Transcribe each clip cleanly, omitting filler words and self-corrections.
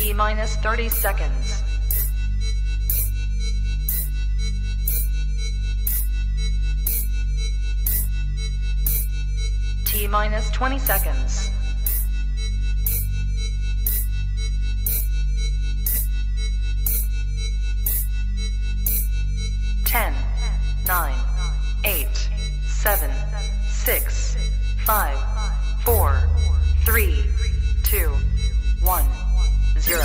T minus 30 seconds. T minus 20 seconds. Ten, 9, 8, 7, 6, 5, 4, 3, 2, 1, 0.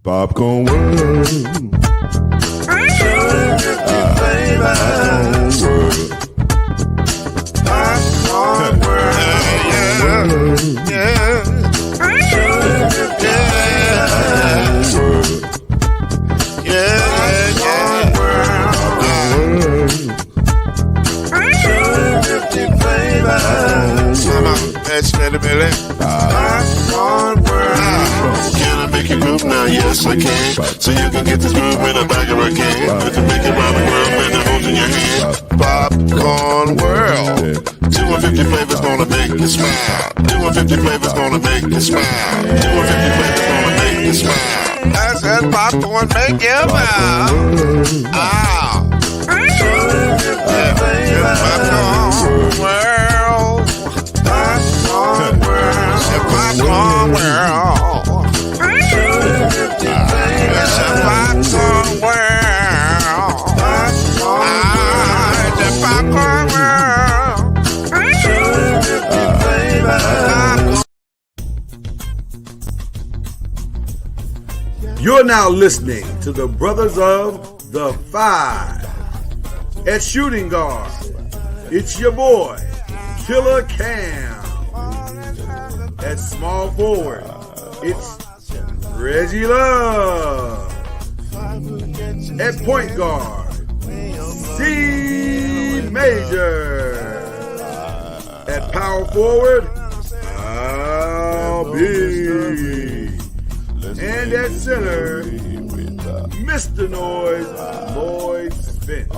Popcorn world. Popcorn world. Yeah. Can I make you move now? Yes, I can. So you can get this movement up back in again. Let you make it round the world with the holes in your hand. Popcorn world. 250 flavors gonna make you smile. 250 flavors gonna make you smile. 250 flavors gonna make you smile. I said popcorn make you smile. Ah. 250 flavors. Popcorn world. Popcorn world. Popcorn world. It's a popcorn world. It's a popcorn world. You're now listening to the Brothers of the Five. At shooting guard, it's your boy, Killer Cam. At small forward, it's Reggie Love. At point guard, C Major. At power forward, I'll be. And at center, Mr. Noise, Lloyd Spence.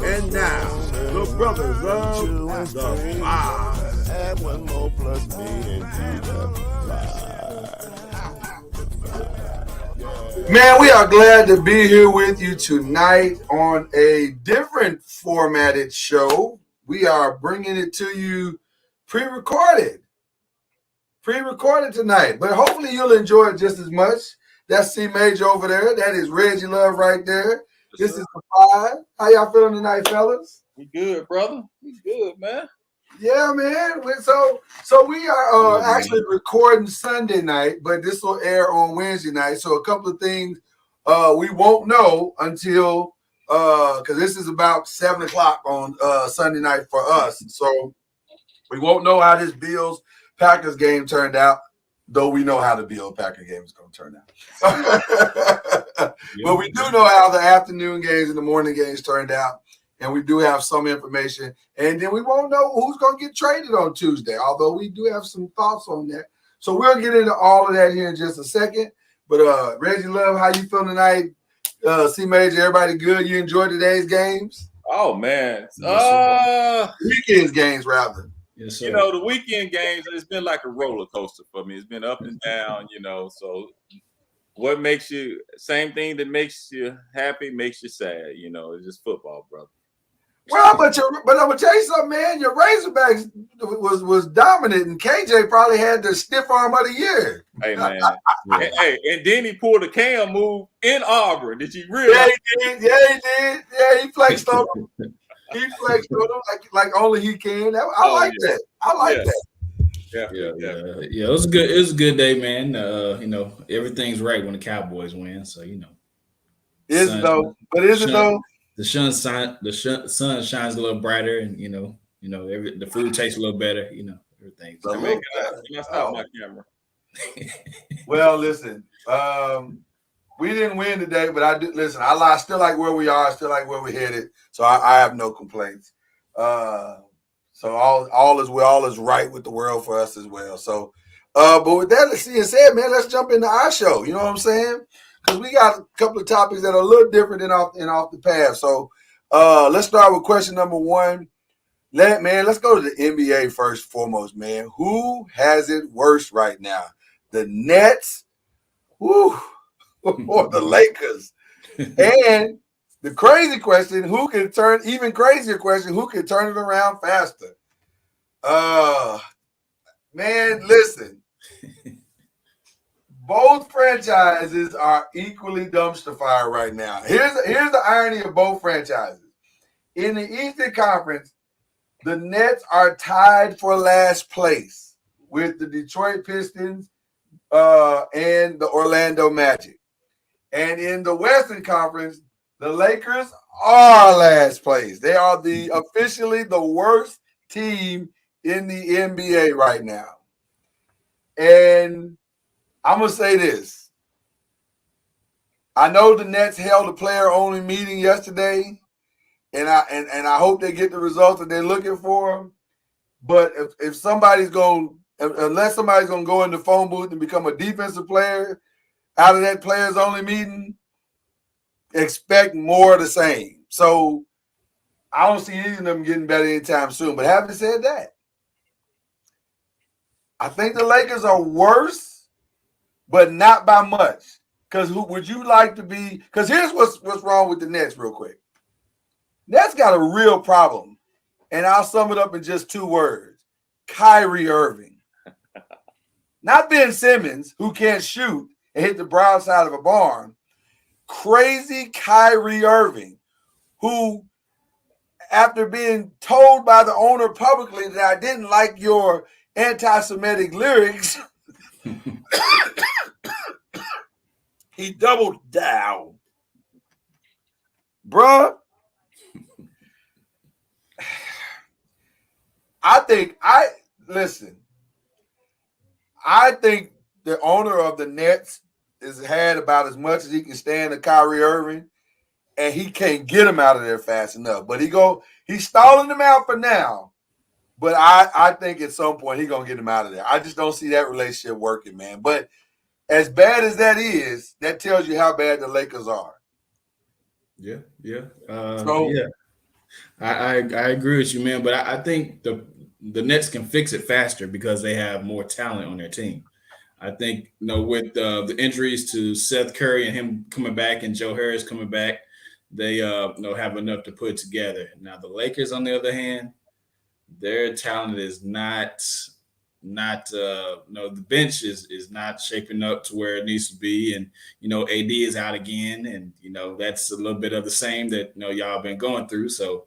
And now, the Brothers of the Five. Add one more plus me and Man, we are glad to be here with you tonight on a different formatted show. We are bringing it to you pre-recorded tonight, but hopefully you'll enjoy it just as much. That's C Major over there. That is Reggie Love right there. This is the Five. How y'all feeling tonight, fellas? We good, brother. We good, man. Yeah, man. So we are actually recording Sunday night, but this will air on Wednesday night. So a couple of things we won't know until because this is about 7 o'clock on Sunday night for us. So we won't know how this Bills Packers game turned out, though we know how the Bills Packers game is going to turn out. But we do know how the afternoon games and the morning games turned out. And we do have some information. And then we won't know who's going to get traded on Tuesday, although we do have some thoughts on that. So we'll get into all of that here in just a second. But Reggie Love, how you feeling tonight? C Major, everybody good? You enjoyed today's games? Oh, man. Weekend's games, rather. Yes, sir. You know, the weekend games, it's been like a roller coaster for me. It's been up and down, you know. So what makes you, same thing that makes you happy makes you sad, you know. It's just football, brother. Well, but I'm gonna tell you something, man. Your Razorbacks was dominant, and KJ probably had the stiff arm of the year. Hey, man. Hey, and then he pulled a Cam move in Auburn. Did you realize? Yeah, he did. Yeah, he flexed on him. He flexed on him like only he can. I like that. I like that. Yeah. It was good. It was a good day, man. You know, everything's right when the Cowboys win. So you know, is it though? But is it though? The sun shines a little brighter, and you know, the food tastes a little better. You know, everything. I stop my camera. Well, listen, we didn't win today, but I do. Listen, I still like where we are. I still like where we're headed. So I have no complaints. So all is well, all is right with the world for us as well. So, but with that being said, man, let's jump into our show. You know what I'm saying? Because we got a couple of topics that are a little different than off the path. So let's start with question number one. Let's go to the NBA first and foremost, man. Who has it worse right now? The Nets, or the Lakers? And the crazy question, even crazier question, who can turn it around faster? Man, listen. Both franchises are equally dumpster fire right now. Here's the irony of both franchises. In the Eastern Conference, the Nets are tied for last place with the Detroit Pistons and the Orlando Magic. And in the Western Conference, the Lakers are last place. They are officially the worst team in the NBA right now. And I'm going to say this. I know the Nets held a player-only meeting yesterday, and I hope they get the results that they're looking for. But if somebody's going, unless somebody's going to go in the phone booth and become a defensive player out of that players-only meeting, expect more of the same. So I don't see any of them getting better anytime soon. But having said that, I think the Lakers are worse, but not by much. Because who would you like to be? Because here's what's wrong with the Nets real quick. Nets got a real problem, and I'll sum it up in just 2 words. Kyrie Irving. Not Ben Simmons, who can't shoot and hit the broad side of a barn. Crazy Kyrie Irving, who, after being told by the owner publicly that I didn't like your anti-Semitic lyrics, he doubled down. Bruh, I think the owner of the Nets has had about as much as he can stand of Kyrie Irving, and he can't get him out of there fast enough. But he's stalling him out for now. But I think at some point he's gonna get him out of there. I just don't see that relationship working, man. But as bad as that is, that tells you how bad the Lakers are. Yeah. I agree with you, man. But I think the Nets can fix it faster because they have more talent on their team. I think, with the injuries to Seth Curry and him coming back and Joe Harris coming back, they have enough to put together. Now the Lakers, on the other hand, their talent is not the bench is not shaping up to where it needs to be, and AD is out again, and that's a little bit of the same that y'all been going through. So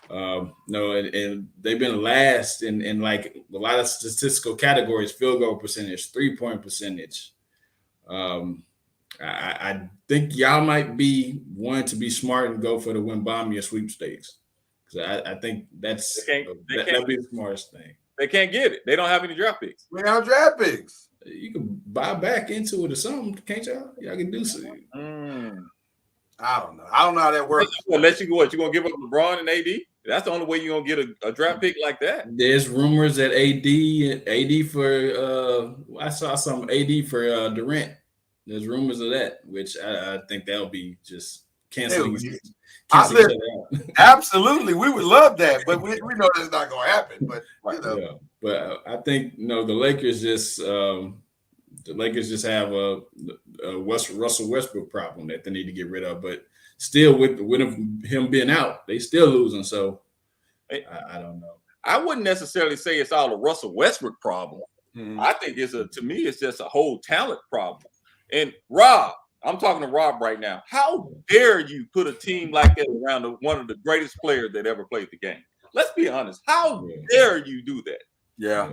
and they've been last in like a lot of statistical categories: field goal percentage, 3-point percentage. I think y'all might be wanting to be smart and go for the Wembanyama sweepstakes, because I think that'd be the smartest thing. They can't get it. They don't have any draft picks. We have draft picks. You can buy back into it or something, can't y'all? Y'all can do something. I don't know. I don't know how that works. Unless you go, what, you gonna give up LeBron and AD? That's the only way you're gonna get a draft pick like that. There's rumors that AD for I saw some AD for Durant. There's rumors of that, which I think that'll be just canceling. Absolutely, we would love that, but we know that's not going to happen. But but I think the Lakers just have a Russell Westbrook problem that they need to get rid of. But still, with him being out, they still losing. So I don't know. I wouldn't necessarily say it's all a Russell Westbrook problem. Mm-hmm. I think to me it's just a whole talent problem. And Rob, I'm talking to Rob right now. How dare you put a team like that around one of the greatest players that ever played the game? Let's be honest. How dare you do that? Yeah.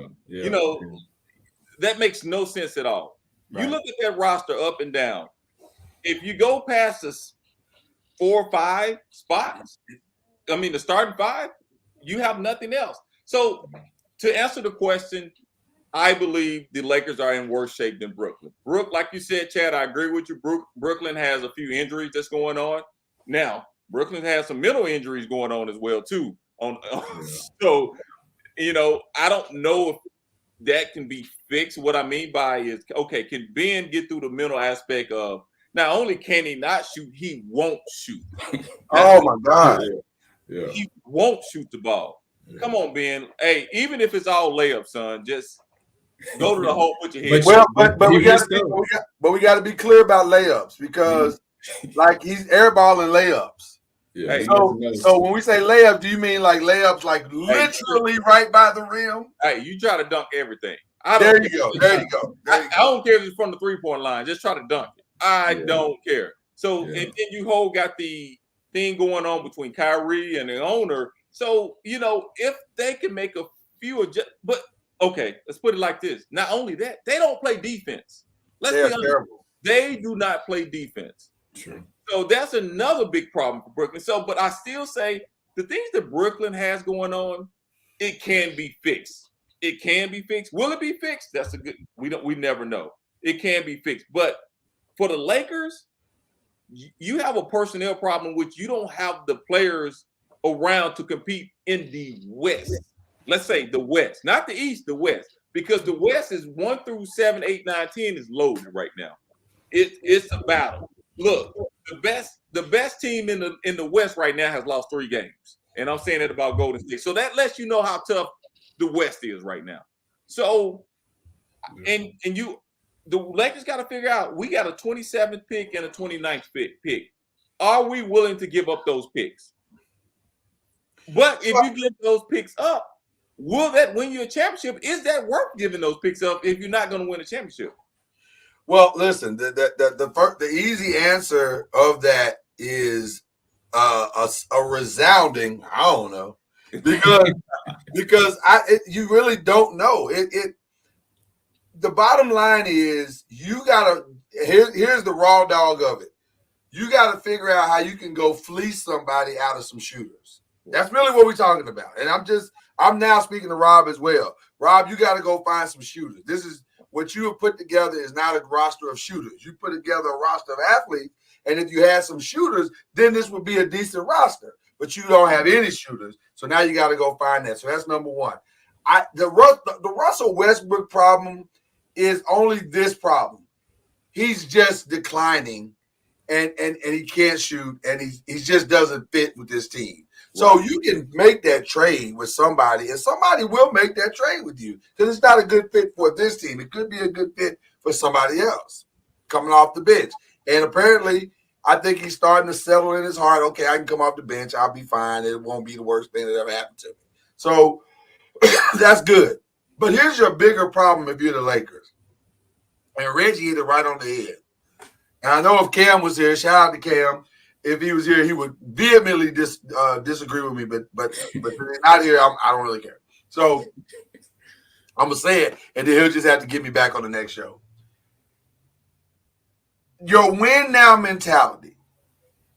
That makes no sense at all. Right. You look at that roster up and down. If you go past the 4 or 5 spots, the starting 5, you have nothing else. So to answer the question, I believe the Lakers are in worse shape than Brooklyn. Like you said, Chad, I agree with you. Brooklyn has a few injuries that's going on. Now, Brooklyn has some mental injuries going on as well, too. So, I don't know if that can be fixed. What I mean by is, okay, can Ben get through the mental aspect of not only can he not shoot, he won't shoot. Oh, my God. He won't shoot the ball. Come on, Ben. Hey, even if it's all layup, son, just go to the hole, put your head. But he we got missed to those. we got to be clear about layups because like he's airballing layups. Yeah, he So missed those. when we say layup, do you mean like layups like literally right by the rim? Hey, you try to dunk everything. There you go. I don't care if it's from the 3-point line. Just try to dunk it. I don't care. So and then you got the thing going on between Kyrie and the owner. So if they can make a few but okay, let's put it like this. Not only that, they don't play defense. Let's be honest. Terrible. They do not play defense. True. So that's another big problem for Brooklyn. So, but I still say the things that Brooklyn has going on, it can be fixed. It can be fixed. Will it be fixed? That's a good. We never know. It can be fixed. But for the Lakers, you have a personnel problem, which you don't have the players around to compete in the West. Let's say the West, not the East, the West, because the West is 1 through 7, 8, 9, 10 is loaded right now. It's a battle. Look, the best team in the West right now has lost 3 games, and I'm saying that about Golden State. So that lets you know how tough the West is right now. So, and the Lakers got to figure out, we got a 27th pick and a 29th pick. Are we willing to give up those picks? But if you give those picks up, will that win you a championship? Is that worth giving those picks up if you're not going to win a championship? Well, listen, the easy answer of that is a resounding I don't know, because you really don't know. The bottom line is you gotta here's the raw dog of it. You gotta figure out how you can go fleece somebody out of some shooters. That's really what we're talking about. And I'm now speaking to Rob as well. Rob, you got to go find some shooters. This is what you have put together is not a roster of shooters. You put together a roster of athletes, and if you had some shooters, then this would be a decent roster. But you don't have any shooters, so now you got to go find that. So that's number one. The Russell Westbrook problem is only this problem. He's just declining, and he can't shoot, and he just doesn't fit with this team. So you can make that trade with somebody, and somebody will make that trade with you because it's not a good fit for this team. It could be a good fit for somebody else coming off the bench. And apparently, I think he's starting to settle in his heart. Okay, I can come off the bench. I'll be fine. It won't be the worst thing that ever happened to me. So that's good. But here's your bigger problem if you're the Lakers. And Reggie hit it right on the head. And I know if Cam was here, shout out to Cam. If he was here, he would vehemently disagree with me. But not here, I don't really care. So I'm gonna say it, and then he'll just have to get me back on the next show. Your win now mentality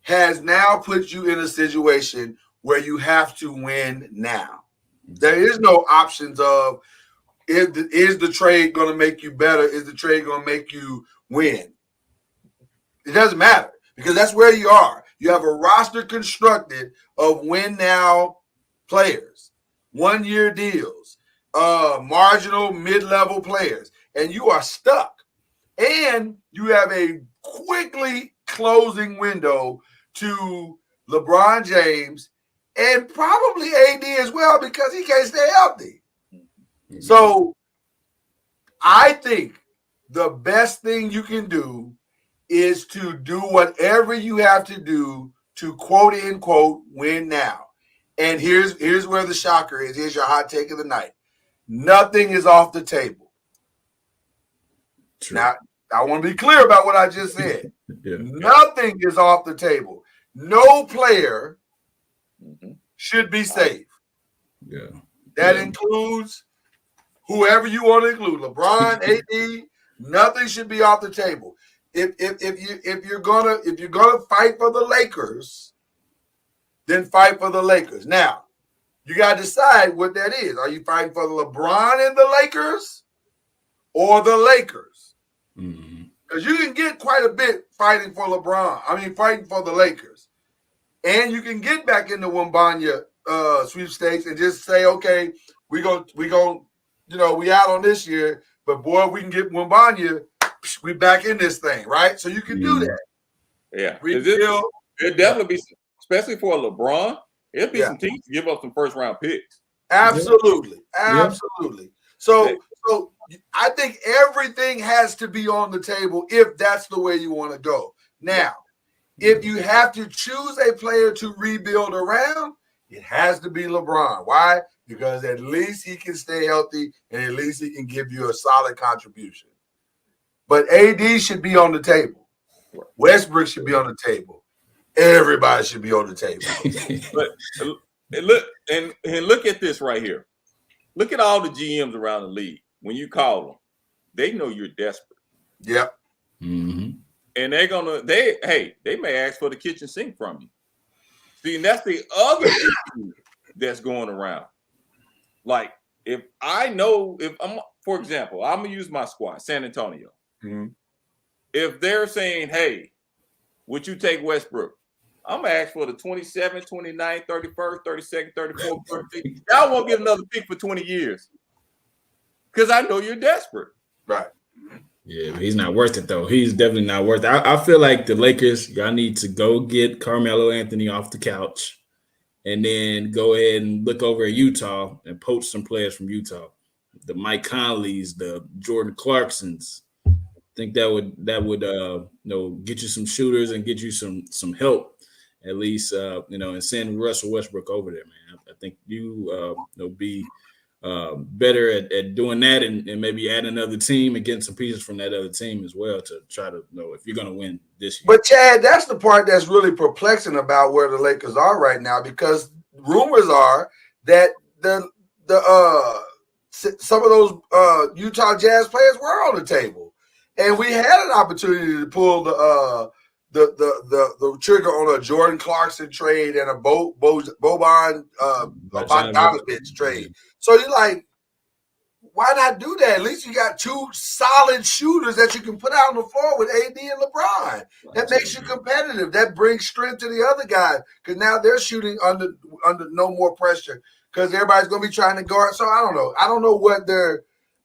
has now put you in a situation where you have to win now. There is no options of is the trade going to make you better? Is the trade going to make you win? It doesn't matter. Because that's where you are. You have a roster constructed of win now players, 1-year deals, marginal mid-level players, and you are stuck. And you have a quickly closing window to LeBron James and probably AD as well because he can't stay healthy. Mm-hmm. So I think the best thing you can do is to do whatever you have to do to quote unquote win now. And here's where the shocker is. Here's your hot take of the night. Nothing is off the table. True. Now, I want to be clear about what I just said. Nothing is off the table. No player should be safe. That includes whoever you want to include. LeBron, AD, nothing should be off the table. If you're gonna fight for the Lakers, then fight for the Lakers. Now, you gotta decide what that is. Are you fighting for the LeBron and the Lakers or the Lakers? Because you can get quite a bit fighting for fighting for the Lakers. And you can get back in the Wembanyama sweepstakes and just say, okay, we out on this year, but boy, we can get Wembanyama. We back in this thing, right? So you can do that. Yeah. It'd definitely be, especially for LeBron, it'd be some teams to give up some first-round picks. Absolutely. Yeah. Absolutely. So I think everything has to be on the table if that's the way you want to go. Now, if you have to choose a player to rebuild around, it has to be LeBron. Why? Because at least he can stay healthy and at least he can give you a solid contribution. But AD should be on the table. Westbrook should be on the table. Everybody should be on the table. But look at this right here. Look at all the GMs around the league. When you call them, they know you're desperate. Yep. Mm-hmm. And they may ask for the kitchen sink from you. See, and that's the other issue that's going around. Like, if I'm, for example, I'm gonna use my squad, San Antonio. Mm-hmm. If they're saying, hey, would you take Westbrook? I'm gonna ask for the 27th, 29th, 31st, 32nd, 34th, 35th. Y'all won't get another pick for 20 years. Because I know you're desperate. Right. Yeah, but he's not worth it though. He's definitely not worth it. I feel like the Lakers, y'all need to go get Carmelo Anthony off the couch and then go ahead and look over at Utah and poach some players from Utah. The Mike Conleys, the Jordan Clarksons. I think that would get you some shooters and get you some help at least and send Russell Westbrook over there, man. I think you be better at doing that and maybe add another team and getting some pieces from that other team as well to try to know if you're going to win this year. But Chad, that's the part that's really perplexing about where the Lakers are right now, because rumors are that some of those Utah Jazz players were on the table, and we had an opportunity to pull the trigger on a Jordan Clarkson trade and a Boban Bogdanovich trade. So you're like, why not do that? At least you got two solid shooters that you can put out on the floor with AD and LeBron. That makes you competitive. That brings strength to the other guys because now they're shooting under no more pressure because everybody's going to be trying to guard. So I don't know. I don't know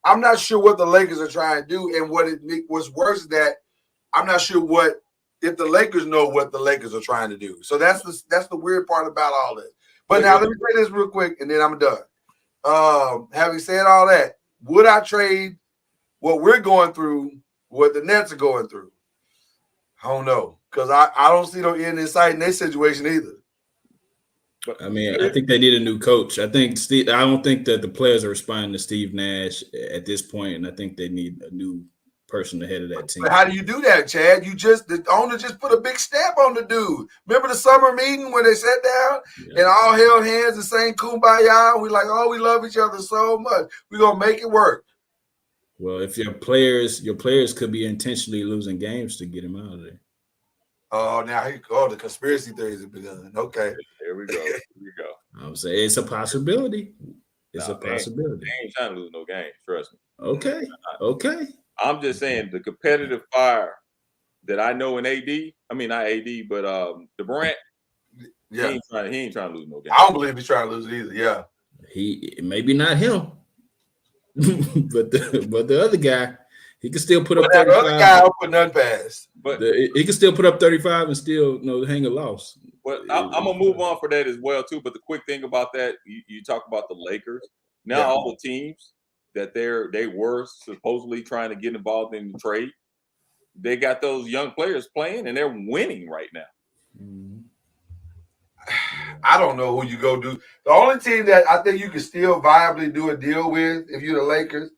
I'm not sure what the Lakers are trying to do, and what's worse is that I'm not sure if the Lakers know what the Lakers are trying to do. So that's the weird part about all this. But now let me say this real quick, and then I'm done. Having said all that, would I trade what we're going through, what the Nets are going through? I don't know, because I don't see no end in sight in their situation either. I mean, I think they need a new coach. I don't think that the players are responding to Steve Nash at this point, and I think they need a new person ahead of that team. But how do you do that, Chad? The owner just put a big stamp on the dude. Remember the summer meeting when they sat down and all held hands and sang Kumbaya? And we're like, oh, we love each other so much. We're gonna make it work. Well, if your players could be intentionally losing games to get him out of there. Oh, now the conspiracy theories have begun. Okay. Here we go. I'm saying it's a possibility. It's a possibility. They ain't trying to lose no game. Trust me. Okay. I'm just saying the competitive fire that I know in AD. I mean not AD, but Durant. Yeah, he ain't trying to lose no game. I don't believe he's trying to lose it either. Yeah, he maybe not him, but the other guy, he can still put up 35. The other guy will put none past. But he can still put up 35 and still hang a loss. Well, I'm gonna move on for that as well too. But the quick thing about that, you talk about the Lakers. Now all the teams that they were supposedly trying to get involved in the trade, they got those young players playing and they're winning right now. Mm-hmm. I don't know who you go do. The only team that I think you can still viably do a deal with, if you're the Lakers,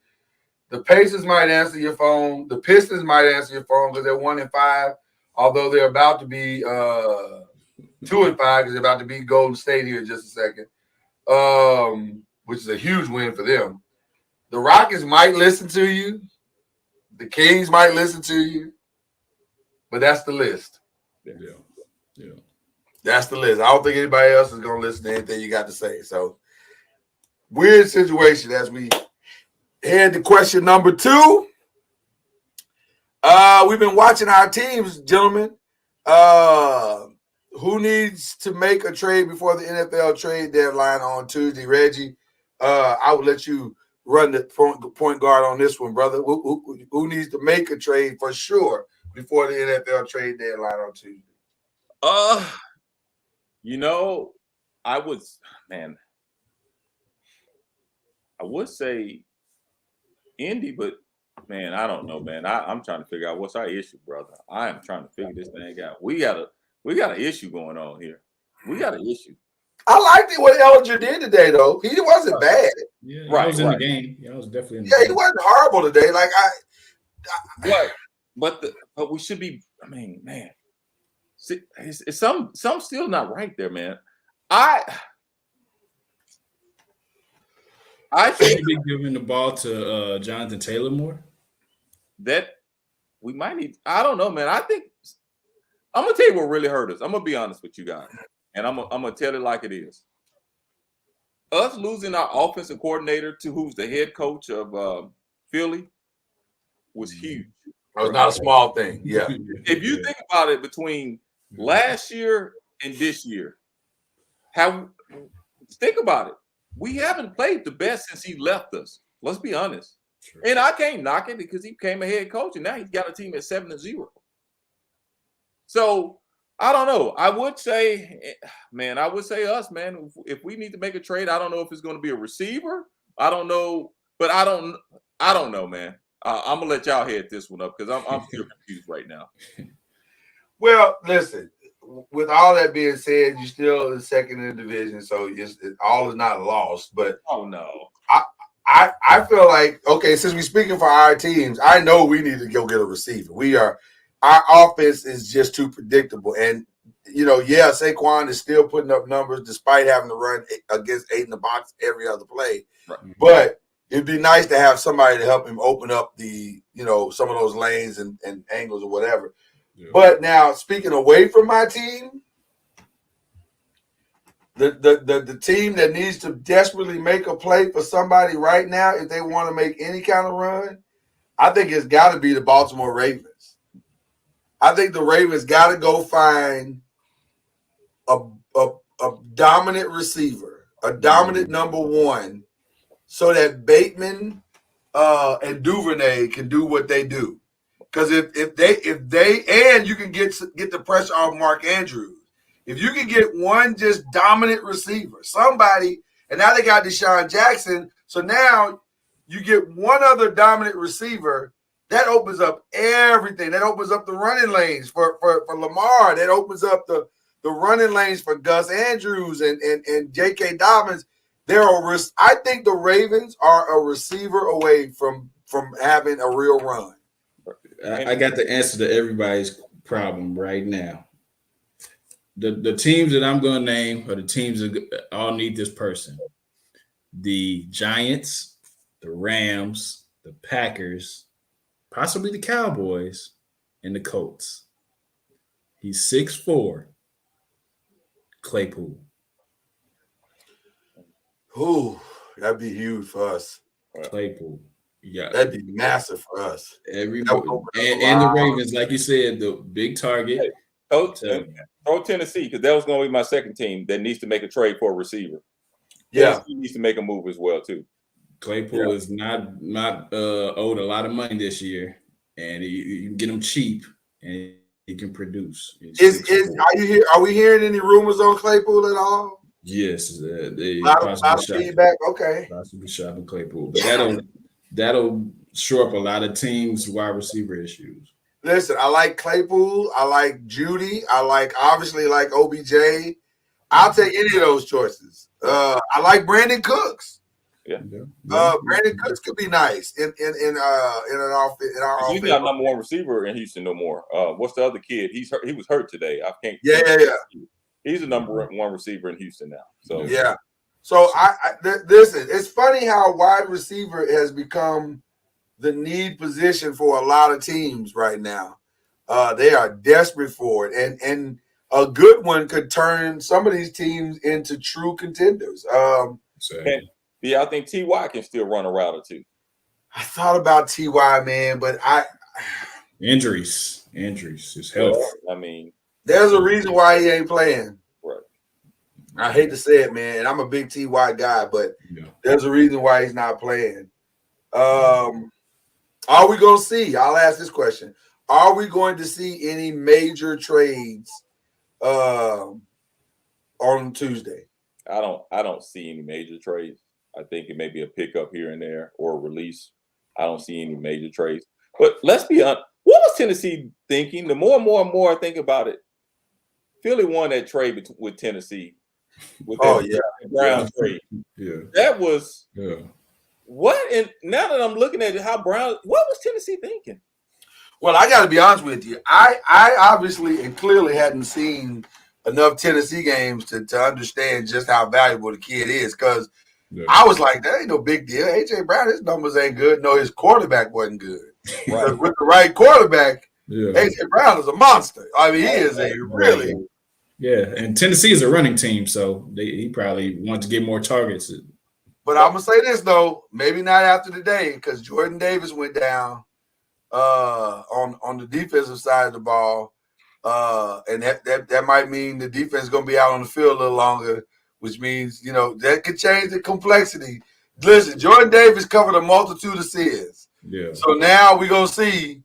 the Pacers might answer your phone. The Pistons might answer your phone because they're 1-5, although they're about to be 2-5 because they're about to beat Golden State here in just a second, which is a huge win for them. The Rockets might listen to you. The Kings might listen to you. But that's the list. Yeah. That's the list. I don't think anybody else is going to listen to anything you got to say. So, weird situation as we head to question number 2. We've been watching our teams, gentlemen. Who needs to make a trade before the NFL trade deadline on Tuesday? Reggie, I would let you run the point guard on this one, brother. Who needs to make a trade for sure before the NFL trade deadline on Tuesday? I would, man. I would say Indy, but man, I don't know, man. I'm trying to figure out what's our issue, brother. I am trying to figure this thing out. We got an issue going on here. We got an issue. I liked it what Ellinger did today, though. He wasn't bad. Yeah, Right, I was in right. the game. Yeah, I was definitely in the Yeah, game. he wasn't horrible today. Like Right. But we should be. I mean, man, see, it's some still not right there, man. I Should think he be giving the ball to Jonathan Taylor more? that we might need. I don't know, man. I think I'm gonna tell you what really hurt us. I'm gonna be honest with you guys, and I'm gonna tell it like it is. Us losing our offensive coordinator to who's the head coach of Philly was huge. it was not a small thing. Yeah. If you think about it, between last year and this year, think about it. We haven't played the best since he left us. Let's be honest. Sure. And I can't knock it because he became a head coach, and now he's got a team at 7-0. So I don't know. I would say us, man. If we need to make a trade, I don't know if it's going to be a receiver. I don't know, but I don't know, man. I'm gonna let y'all head this one up because I'm still confused right now. Well, listen. With all that being said, you're still in second in the division, so all is not lost. But Oh no. I feel like, okay, since we're speaking for our teams, I know we need to go get a receiver. Our offense is just too predictable. And, Saquon is still putting up numbers despite having to run against 8 in the box every other play. Right. But it'd be nice to have somebody to help him open up some of those lanes and angles or whatever. Yeah. But now, speaking away from my team, the team that needs to desperately make a play for somebody right now, if they want to make any kind of run, I think it's got to be the Baltimore Ravens. I think the Ravens got to go find a dominant receiver, a dominant number one, so that Bateman and Duvernay can do what they do. Because if they and you can get the pressure off Mark Andrews. If you can get one just dominant receiver, somebody, and now they got Deshaun Jackson, so now you get one other dominant receiver, that opens up everything. That opens up the running lanes for Lamar. That opens up the running lanes for Gus Andrews and J.K. Dobbins. I think the Ravens are a receiver away from having a real run. I got the answer to everybody's problem right now. The teams that I'm going to name are the teams that all need this person. The Giants, the Rams, the Packers, possibly the Cowboys, and the Colts. He's 6'4", Claypool. Ooh, that'd be huge for us. Claypool. Yeah, that'd be massive for us. Everybody and the Ravens, like you said, the big target. Throw Tennessee, because that was going to be my second team that needs to make a trade for a receiver. Yeah, Tennessee needs to make a move as well too. Claypool is not owed a lot of money this year, and you can get him cheap, and he can produce. Are we hearing any rumors on Claypool at all? Yes, they a lot of feedback. Okay, possibly shopping Claypool, but that'll shore up a lot of teams' wide receiver issues. Listen, I like Claypool. I like Judy. I obviously like OBJ. I'll take any of those choices. I like Brandon Cooks. Yeah. Brandon Cooks could be nice in our offense. He's not number one receiver in Houston no more. What's the other kid? He was hurt today. I can't. Yeah. He's the number one receiver in Houston now. So yeah. So listen. It's funny how wide receiver has become the need position for a lot of teams right now. They are desperate for it, and a good one could turn some of these teams into true contenders. I think T.Y. can still run a route or two. I thought about T.Y., man, but injuries, his health. I mean, there's a reason why he ain't playing. Right. I hate to say it, man, and I'm a big T.Y. guy, but there's a reason why he's not playing. Are we going to see? I'll ask this question. Are we going to see any major trades on Tuesday? I don't see any major trades. I think it may be a pickup here and there or a release. I don't see any major trades. But let's be honest. What was Tennessee thinking? The more and more I think about it, Philly won that trade with Tennessee. With that Brown trade. Yeah. That was Yeah. what? And now that I'm looking at it, how Brown, what was Tennessee thinking? Well, I got to be honest with you. I obviously and clearly hadn't seen enough Tennessee games to understand just how valuable the kid is. Because I was like, that ain't no big deal. A.J. Brown, his numbers ain't good. No, his quarterback wasn't good. Right. With the right quarterback, A.J. Brown is a monster. I mean, he is a really. Yeah, and Tennessee is a running team, so he probably wants to get more targets. But I'm gonna say this though, maybe not after today, because Jordan Davis went down on the defensive side of the ball, and that might mean the defense is gonna be out on the field a little longer, which means that could change the complexity. Listen, Jordan Davis covered a multitude of sins. Yeah. So now we're gonna see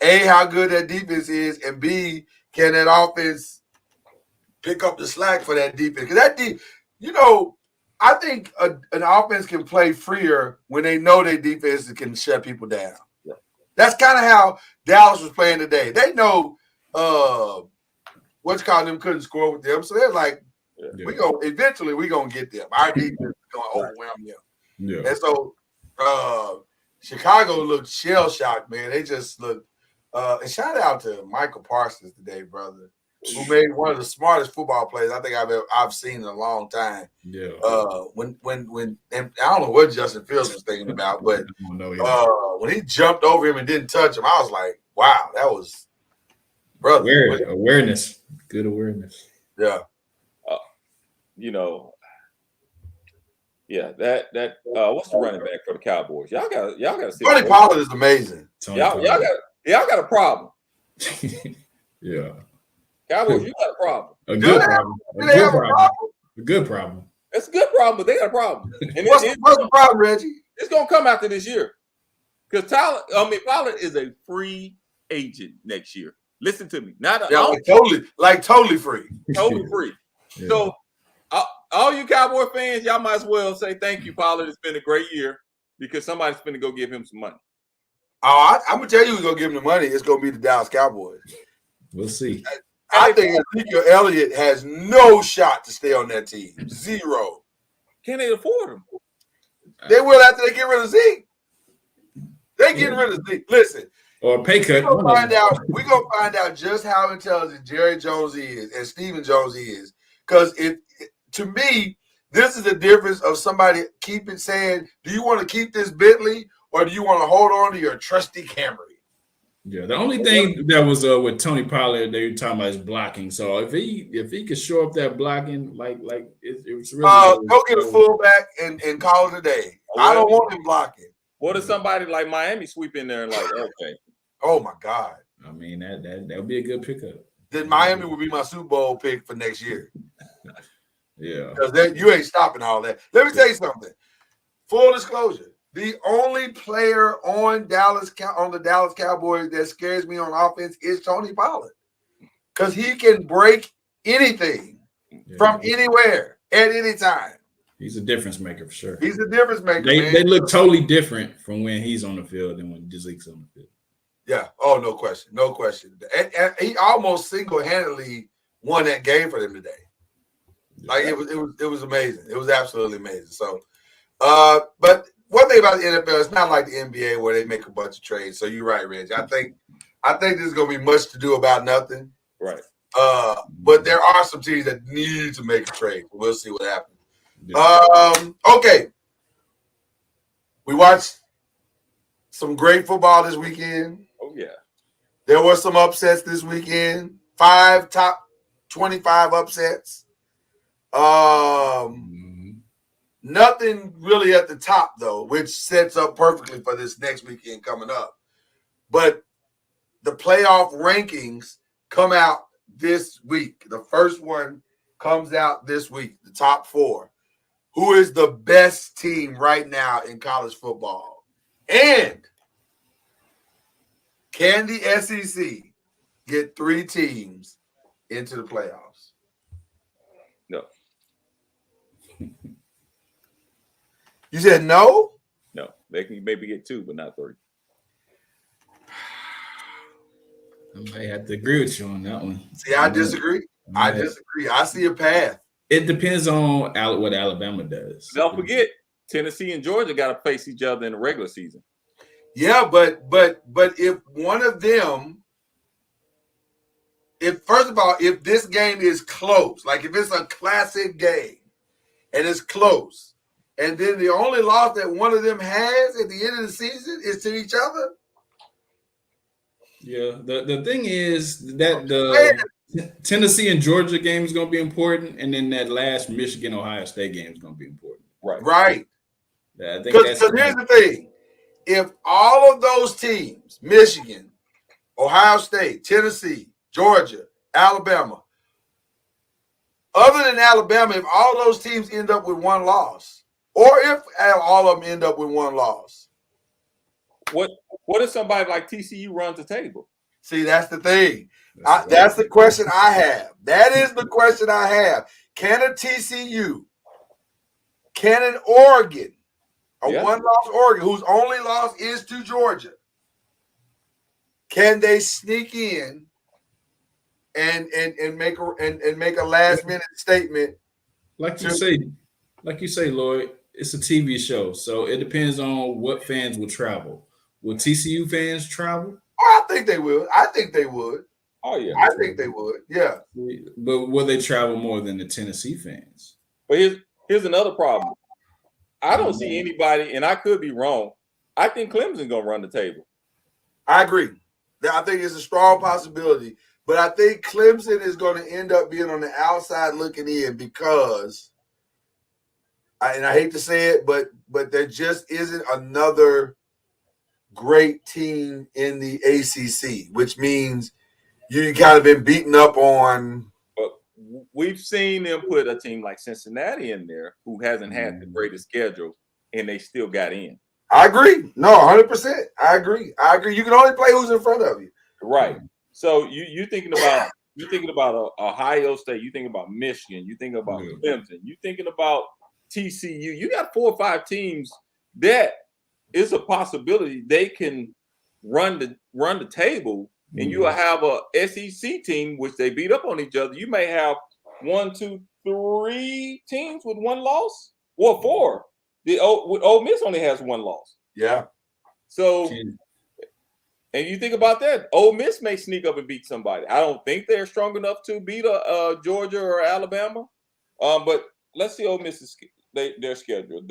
A, how good that defense is, and B, can that offense pick up the slack for that defense? Because I think an offense can play freer when they know their defense can shut people down. Yeah. That's kind of how Dallas was playing today. They know them couldn't score with them, so they're like, we're gonna get them. Our defense is gonna overwhelm them. Yeah. And so Chicago looked shell shocked, man. They just looked. And shout out to Michael Parsons today, brother, who made one of the smartest football plays I think I've seen in a long time. Yeah. When and I don't know what Justin Fields was thinking about, but when he jumped over him and didn't touch him, I was like, wow, that was brother. Awareness. Good awareness. Yeah. That what's the running back for the Cowboys? Y'all gotta see. Tony Pollard is amazing. Y'all got a problem. Yeah. Cowboys, you got a problem. A good problem. A good problem. It's a good problem, but they got a problem. And what's the problem, Reggie? It's gonna come after this year. Because Pollard is a free agent next year. Listen to me. Totally free. Totally free. Yeah. So all you Cowboy fans, y'all might as well say thank you, Pollard. It's been a great year because somebody's going to go give him some money. Oh, I'm going to tell you who's going to give him the money. It's going to be the Dallas Cowboys. We'll see. I think Ezekiel Elliott has no shot to stay on that team. Zero. Can they afford him? They will after they get rid of Zeke. They getting rid of Zeke. Listen. Or a pay cut. We're going to find out just how intelligent Jerry Jones is and Stephen Jones is. Because to me, this is the difference of somebody saying, do you want to keep this Bentley or do you want to hold on to your trusty Camry? Yeah, the only thing that was with Tony Pollard they were talking about is blocking. So if he could show up that blocking, like it was really go get a fullback and call it a day. I don't want him blocking. What if somebody like Miami sweep in there and like, okay. Oh my God. I mean that would be a good pickup. Then Miami would be my Super Bowl pick for next year. Yeah. Because you ain't stopping all that. Let me tell you something. Full disclosure. The only player on the Dallas Cowboys that scares me on offense is Tony Pollard. Because he can break anything from anywhere at any time. He's a difference maker for sure. He's a difference maker. They look totally different from when he's on the field than when Zeke's on the field. Yeah. Oh, no question. No question. And he almost single-handedly won that game for them today. Like it was amazing. It was absolutely amazing. So, but one thing about the NFL, it's not like the NBA where they make a bunch of trades. So you're right, Reggie. I think this is gonna be much to do about nothing. Right. But there are some teams that need to make a trade. We'll see what happens. Yeah. Okay. We watched some great football this weekend. Oh yeah. There were some upsets this weekend. 5 top 25 upsets. Nothing really at the top though, which sets up perfectly for this next weekend coming up. But the playoff rankings come out this week. The first one comes out this week, the top 4. Who is the best team right now in college football? And can the SEC get 3 teams into the playoffs? No. You said no? No, they can maybe get 2, but not 3. I might have to agree with you on that one. See, I disagree. I disagree. I see a path. It depends on what Alabama does. Don't forget, Tennessee and Georgia got to face each other in the regular season. Yeah, but if one of them, first of all, if this game is close, like if it's a classic game and it's close, and then the only loss that one of them has at the end of the season is to each other. Yeah, the thing is that the Tennessee and Georgia game is going to be important, and then that last Michigan Ohio State game is going to be important. Right. Yeah, I think because here's the thing: if all of those teams, Michigan, Ohio State, Tennessee, Georgia, Alabama, other than Alabama, if all those teams end up with one loss, or if all of them end up with one loss, what if somebody like TCU runs the table? See, that's the thing. That's the question I have. That is the question I have. Can a TCU, can an Oregon, one-loss Oregon, whose only loss is to Georgia, can they sneak in and make a last-minute statement? Like you say, Lloyd, it's a TV show, so it depends on what fans will travel. Will TCU fans travel? Oh, I think they will. I think they would. Oh, yeah. I think they would. Yeah. But will they travel more than the Tennessee fans? But here's another problem. I don't see anybody, and I could be wrong. I think Clemson's going to run the table. I agree. I think it's a strong possibility. But I think Clemson is going to end up being on the outside looking in because, and I hate to say it, but there just isn't another great team in the ACC, which means you kind of been beaten up on. But we've seen them put a team like Cincinnati in there who hasn't had the greatest schedule, and they still got in. I agree. No, 100%. I agree. You can only play who's in front of you. Right. So you're thinking about Ohio State, you think about Michigan, you think about Clemson, you thinking about TCU. You got 4 or 5 teams that is a possibility they can run the table, and you will have a SEC team which they beat up on each other. You may have 1, 2, 3 teams with one loss, or 4. Ole Miss only has 1 loss. Yeah. So, and you think about that, Ole Miss may sneak up and beat somebody. I don't think they're strong enough to beat Georgia or Alabama. But let's see Ole Miss's their schedule.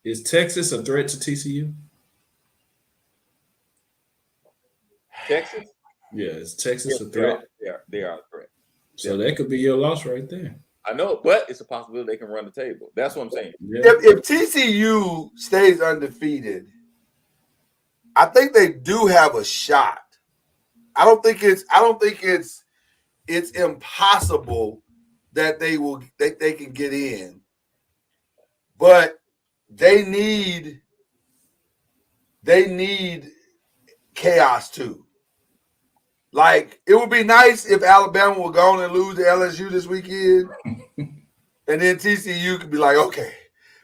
Is Texas a threat to TCU? Texas? Yeah, is Texas a threat? They are a threat. So that could be your loss right there. I know, but it's a possibility they can run the table. That's what I'm saying. Yeah. If TCU stays undefeated, I think they do have a shot. I don't think it's impossible that they can get in. But they need chaos too. Like, it would be nice if Alabama would go on and lose to LSU this weekend, and then TCU could be like, okay,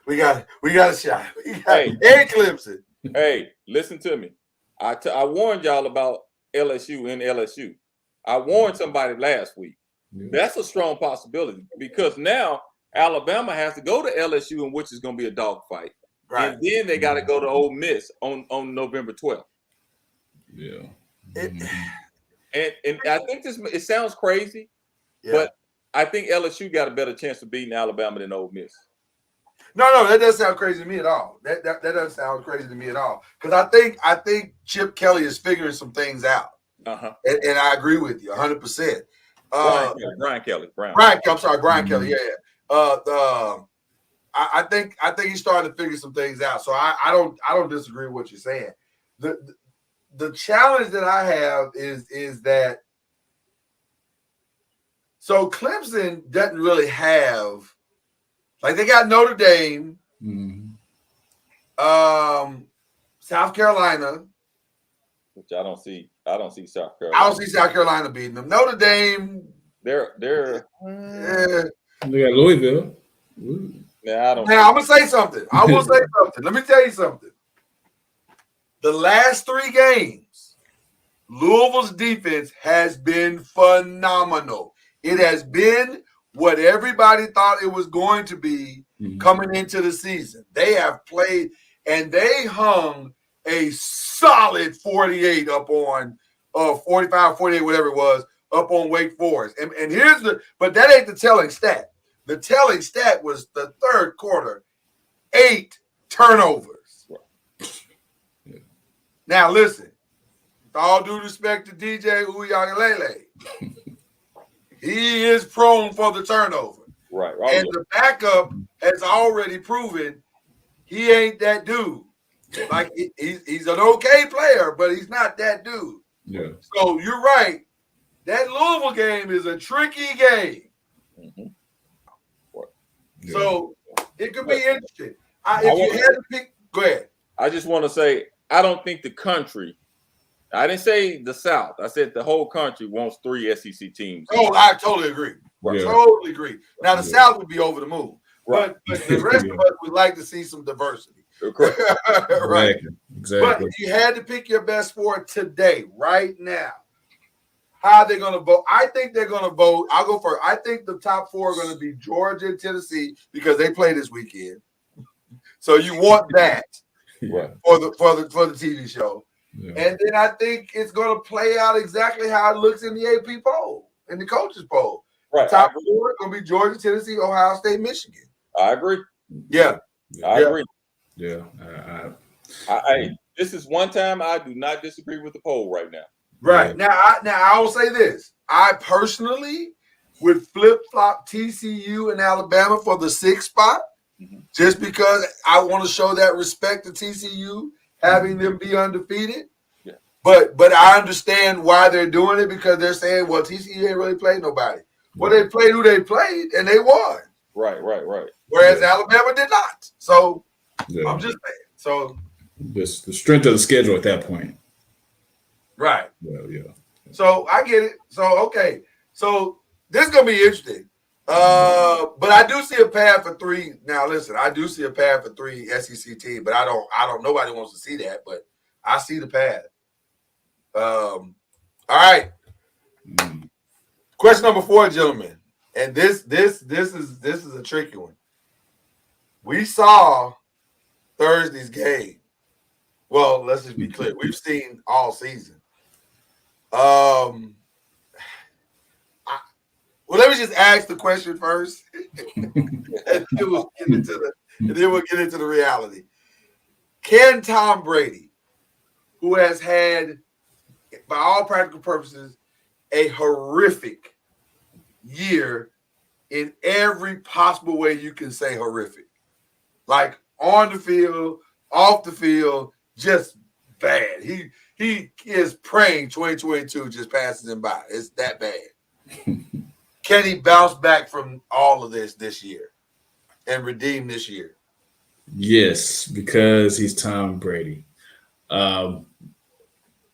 we got a shot. And Clemson. Hey, listen to me. I warned y'all about LSU and LSU. I warned somebody last week. Yeah. That's a strong possibility because now Alabama has to go to LSU, in which is going to be a dogfight. Right. And then they got to go to Ole Miss on November 12th. Yeah. And I think it sounds crazy, but I think LSU got a better chance of beating Alabama than Ole Miss. No, that doesn't sound crazy to me at all. That doesn't sound crazy to me at all. Because I think Chip Kelly is figuring some things out. Uh-huh. And I agree with you 100%. Brian Kelly. Brian Kelly. Yeah. I think he's starting to figure some things out. So I don't disagree with what you're saying. The challenge that I have is that so Clemson doesn't really have, like, they got Notre Dame, South Carolina, which I don't see South Carolina. I don't see South Carolina beating them. Notre Dame, they're they got Louisville. Now I don't. Now I'm gonna say something. I will say something. Let me tell you something. The last 3 games, Louisville's defense has been phenomenal. It has been what everybody thought it was going to be coming into the season. They have played and they hung a solid 48 up on 45, 48, whatever it was, up on Wake Forest. And here's but that ain't the telling stat. The telling stat was the third quarter, 8 turnovers. Now listen, with all due respect to DJ Uiagalelei, he is prone for the turnover. Right. And the backup has already proven he ain't that dude. Like he's an okay player, but he's not that dude. Yeah. So you're right. That Louisville game is a tricky game. Yeah. So it could be interesting. If you had to pick, go ahead. I just want to say, I don't think the country, I didn't say the South, I said the whole country wants 3 SEC teams. Oh, I totally agree. Yeah. Totally agree. Now, the South would be over the moon. Right. But the rest of us would like to see some diversity. Correct. Right. Exactly. But if you had to pick your best 4 today, right now, how are they going to vote? I think they're going to vote. I'll go first. I think the top 4 are going to be Georgia and Tennessee because they play this weekend. So you want that for the TV show. Yeah. And then I think it's going to play out exactly how it looks in the AP poll, in the coaches poll. Right. Top 4 are going to be Georgia, Tennessee, Ohio State, Michigan. I agree. Yeah. I agree. Yeah. This is one time I do not disagree with the poll right now. Right. Yeah. Now I will say this. I personally would flip-flop TCU and Alabama for the 6th spot just because I want to show that respect to TCU, having them be undefeated. Yeah. But I understand why they're doing it because they're saying, well, TCU ain't really played nobody. Well, they played who they played, and they won. Right. Whereas Alabama did not. So I'm just saying. So the strength of the schedule at that point. Right. Well, yeah. So I get it. So okay. So this is gonna be interesting. But I do see a path for 3. Now listen, I do see a path for 3 SEC teams, but I don't nobody wants to see that, but I see the path. All right. Question number 4, gentlemen. And this is a tricky one. We saw Thursday's game. Well, let's just be clear. We've seen all season. Well, let me just ask the question first, and then we'll get into the reality. Can Tom Brady, who has had, by all practical purposes, a horrific year in every possible way you can say horrific, like on the field, off the field, just bad. He is praying 2022 just passes him by. It's that bad. Can he bounce back from all of this year and redeem this year? Yes, because he's Tom Brady.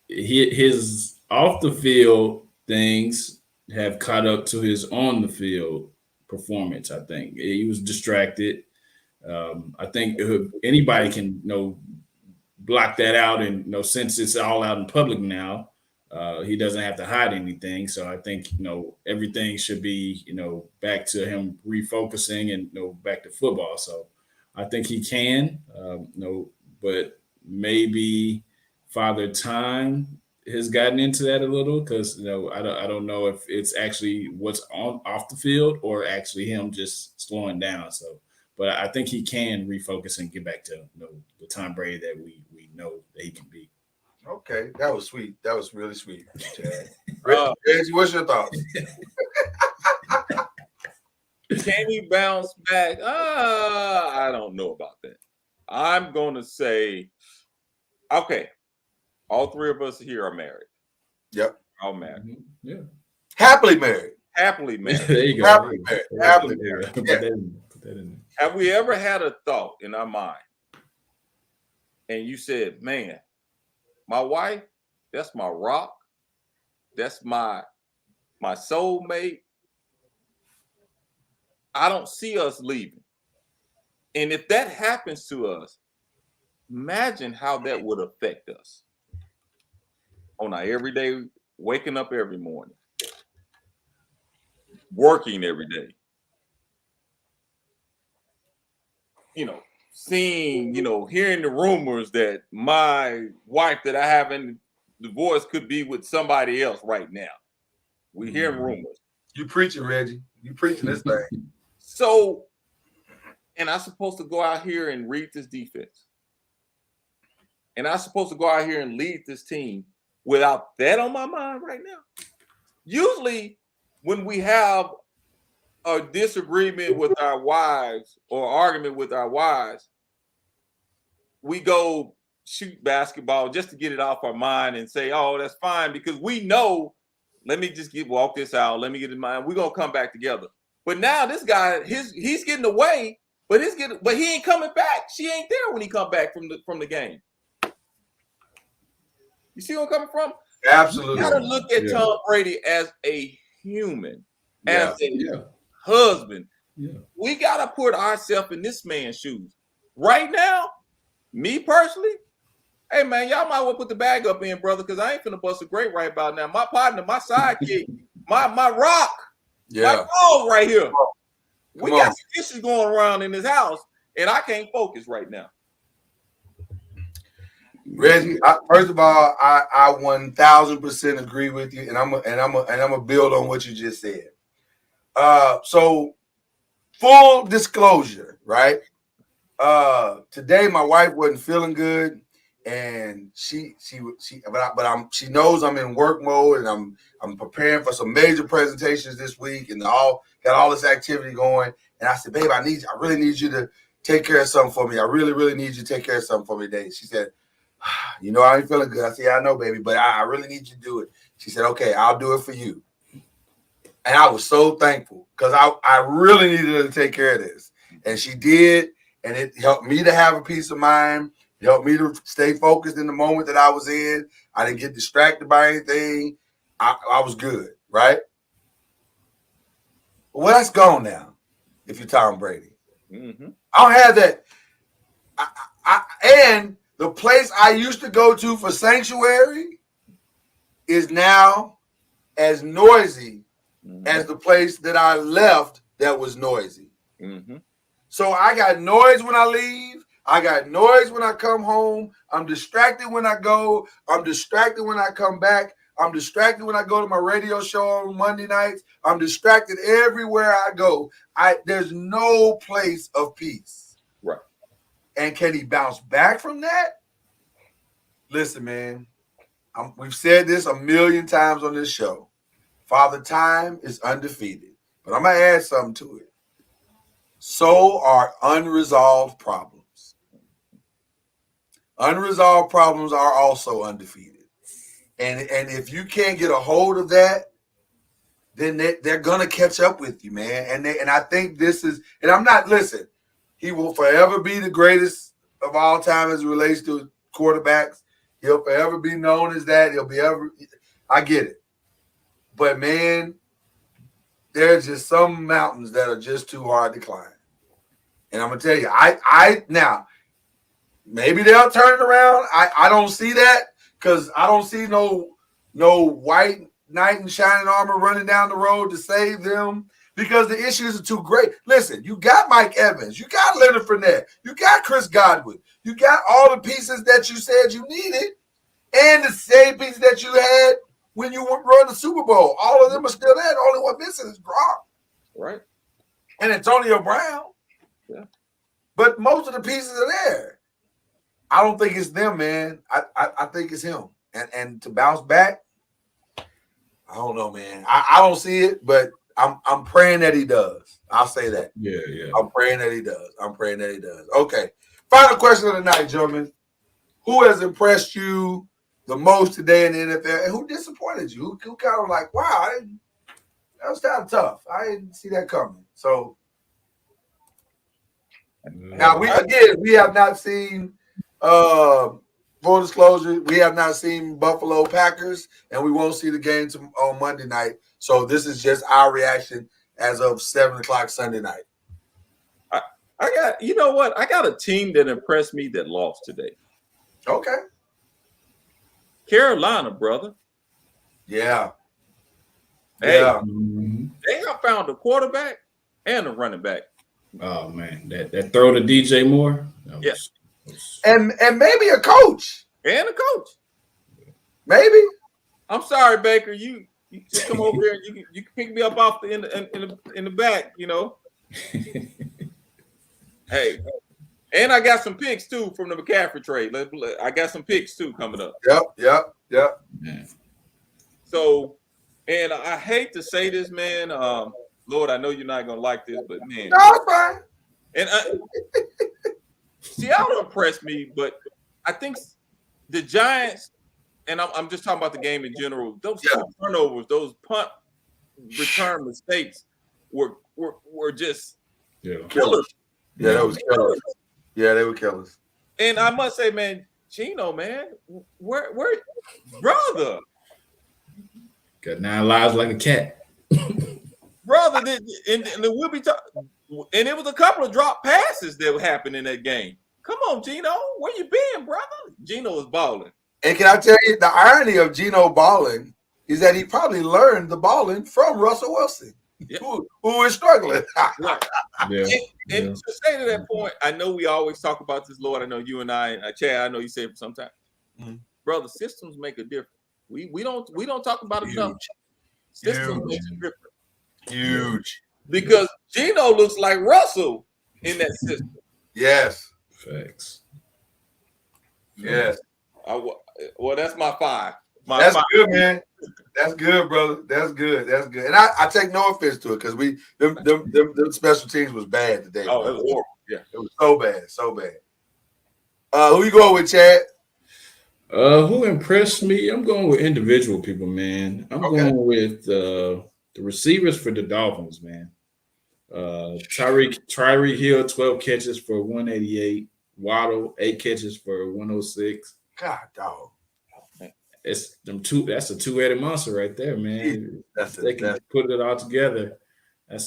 His off the field things have caught up to his on the field performance. I think he was distracted. I think anybody can block that out, and since it's all out in public now, he doesn't have to hide anything. So I think everything should be back to him refocusing and back to football. So I think he can, but maybe Father Time has gotten into that a little because I don't know if it's actually what's off the field or actually him just slowing down. So, but I think he can refocus and get back to the Tom Brady that we know that he can be. Okay, that was sweet. That was really sweet. Reggie, what's your thoughts? Can he bounce back? I don't know about that. I'm going to say, okay, all 3 of us here are married. Yep. All married. Mm-hmm. Yeah. Happily married. Happily married. There you go. Happily married. Happily married. Put that in there. Have we ever had a thought in our mind and you said, man, my wife, that's my rock. That's my soulmate. I don't see us leaving. And if that happens to us, imagine how that would affect us on our everyday, waking up every morning, working every day. Seeing, hearing the rumors that my wife that I haven't divorced could be with somebody else right now. We hearing rumors. You preaching, Reggie. You preaching this thing. So, and I'm supposed to go out here and read this defense. And I'm supposed to go out here and lead this team without that on my mind right now. Usually, when we have a disagreement with our wives or argument with our wives, we go shoot basketball just to get it off our mind and say, oh, that's fine, because we know, let me just walk this out. Let me get in mind. We're going to come back together. But now this guy, he's getting away, but he ain't coming back. She ain't there when he come back from the game. You see where I'm coming from? Absolutely. You got to look at Tom Brady as a human, as a husband. Yeah. We got to put ourselves in this man's shoes. Right now, me personally, hey, man, y'all might well put the bag up in, brother, because I ain't finna bust a grape right about now. My partner, my sidekick, my rock, my dog right here. We got some issues going around in this house, and I can't focus right now. Reggie, first of all, I 1000% agree with you, and I'm gonna build on what you just said. So full disclosure, right? Today my wife wasn't feeling good, and she knows I'm in work mode, and I'm preparing for some major presentations this week, and got all this activity going. And I said, babe, I really need you to take care of something for me. I really, really need you to take care of something for me today. She said, I ain't feeling good. I said, yeah, I know, baby, but I really need you to do it. She said, okay, I'll do it for you. And I was so thankful because I really needed her to take care of this. And she did, and it helped me to have a peace of mind. It helped me to stay focused in the moment that I was in. I didn't get distracted by anything. I was good, right? Well, that's gone now if you're Tom Brady. Mm-hmm. I don't have that. And the place I used to go to for sanctuary is now as noisy as the place that I left that was noisy. Mm-hmm. So I got noise when I leave. I got noise when I come home. I'm distracted when I go. I'm distracted when I come back. I'm distracted when I go to my radio show on Monday nights. I'm distracted everywhere I go. There's no place of peace. Right. And can he bounce back from that? Listen, man, we've said this a million times on this show. Father Time is undefeated. But I'm going to add something to it. So are unresolved problems. Unresolved problems are also undefeated. And if you can't get a hold of that, then they're going to catch up with you, man. And I think this is, and I'm not, listen, he will forever be the greatest of all time as it relates to quarterbacks. He'll forever be known as that. I get it. But, man, there's just some mountains that are just too hard to climb. And I'm going to tell you, now, maybe they'll turn it around. I don't see that because I don't see no white knight in shining armor running down the road to save them because the issues are too great. Listen, you got Mike Evans. You got Leonard Fournette. You got Chris Godwin. You got all the pieces that you said you needed and the same pieces that you had when you run the Super Bowl. All of them are still there. The only one missing is Gronk. Right. And Antonio Brown. Yeah. But most of the pieces are there. I don't think it's them, man. I think it's him. And to bounce back, I don't know, man. I don't see it, but I'm praying that he does. I'll say that. Yeah. I'm praying that he does. Okay. Final question of the night, gentlemen. Who has impressed you the most today in the NFL? And who disappointed you? Who kind of like, wow, that was kind of tough. I didn't see that coming. So now we have not seen full disclosure, we have not seen Buffalo Packers, and we won't see the game on Monday night. So this is just our reaction as of 7:00 Sunday night. I you know what? I got a team that impressed me that lost today. Okay. Carolina, brother. Yeah. Hey, Yeah. they have found a quarterback and a running back. Oh man, that throw to DJ Moore. Yeah. And maybe a coach. And a coach. Maybe. I'm sorry, Baker. You just come over here and you can pick me up off in the back, you know. Hey, and I got some picks too from the McCaffrey trade. I got some picks too coming up. Yep. Yeah. So, and I hate to say this, man. Lord, I know you're not gonna like this, but man, No, it's fine. and Seattle impressed me, but I think the Giants, and I'm just talking about the game in general. Those two turnovers, those punt return mistakes were just killers. Yeah, that was killers. Yeah, they were killers. And I must say, man, Gino, man, where brother? Got 9 lives like a cat. Brother, and we'll be talking, and it was a couple of drop passes that happened in that game. Come on, Gino, where you been, brother? Gino was balling. And can I tell you the irony of Gino balling is that he probably learned the balling from Russell Wilson, who is struggling. Right. And to say to that point, I know we always talk about this, Lord. I know you and I, Chad. I know you say it sometimes, brother. Systems make a difference. We don't talk about it enough. Systems make a difference. Huge. Because Gino looks like Russell in that system. Yes. Facts. Yes. Well, that's my 5. That's good, man. That's good, brother. That's good. That's good. And I take no offense to it because them special teams was bad today. Oh, it was horrible. Yeah, it was so bad, so bad. Who you going with, Chad? Who impressed me? I'm going with individual people, man. I'm going with the receivers for the Dolphins, man. Tyreek Hill, 12 catches for 188. Waddle, 8 catches for 106. God, dog. It's them two. That's a two-headed monster right there, man. They can put it all together. And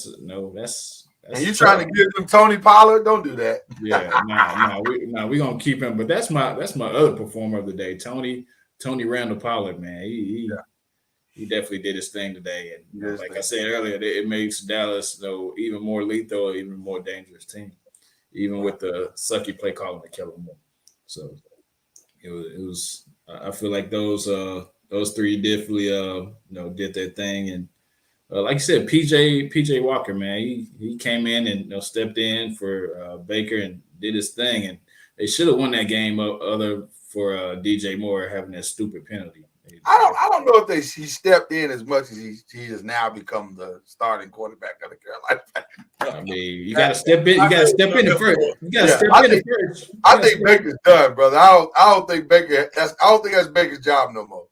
you trying to give them Tony Pollard? Don't do that. Yeah, we gonna keep him. But that's my other performer of the day, Tony Randall Pollard, man. He definitely did his thing today, and like I said earlier, it makes Dallas even more lethal, even more dangerous team, even with the sucky play calling to kill him. So it was. I feel like those three definitely did their thing, and like you said, PJ Walker, man, he came in and stepped in for Baker and did his thing, and they should have won that game other for DJ Moore having that stupid penalty. I don't know if he stepped in as much as he has now become the starting quarterback of the Carolina. I mean, you got to step in. You got to step in first. You got to step in first. I think Baker's done, brother. I don't think that's Baker's job no more.